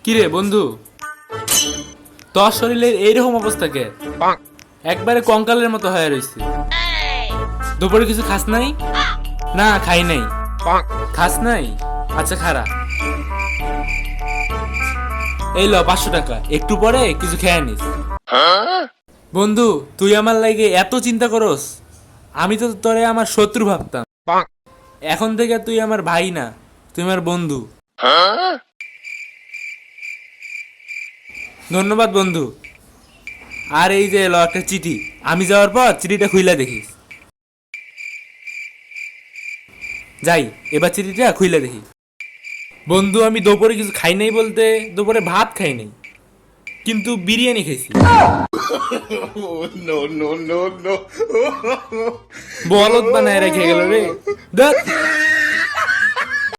কিরে বন্ধু, তোর শরীরের এইরকম অবস্থা কে? একবারে কঙ্কালের মতো হয়ে রয়েছে। দুপুরে কিছু খাস নাই? না খাই নাই। খাস নাই? আচ্ছা খারা, এই ল 500 টাকা, একটু পরে কিছু খেয়ে নিস। বন্ধু, তুই আমার লাগে এত চিন্তা করস? আমি তো তোরে আমার শত্রু ভাবতাম। এখন থেকে তুই আমার ভাই না, তুই আমার বন্ধু। ধন্যবাদ বন্ধু। আর এই যে এলো একটা চিঠি, আমি যাওয়ার পর চিঠিটা খুইলা দেখিস। যাই, এবার চিঠিটা খুইলা দেখি। বন্ধু, আমি দুপুরে কিছু খাই নাই বলতে দুপুরে ভাত খাই নাই, কিন্তু বিরিয়ানি খাইছি। No, no, no, no. বলদ বানায় রেখে গেল রে। দেখ।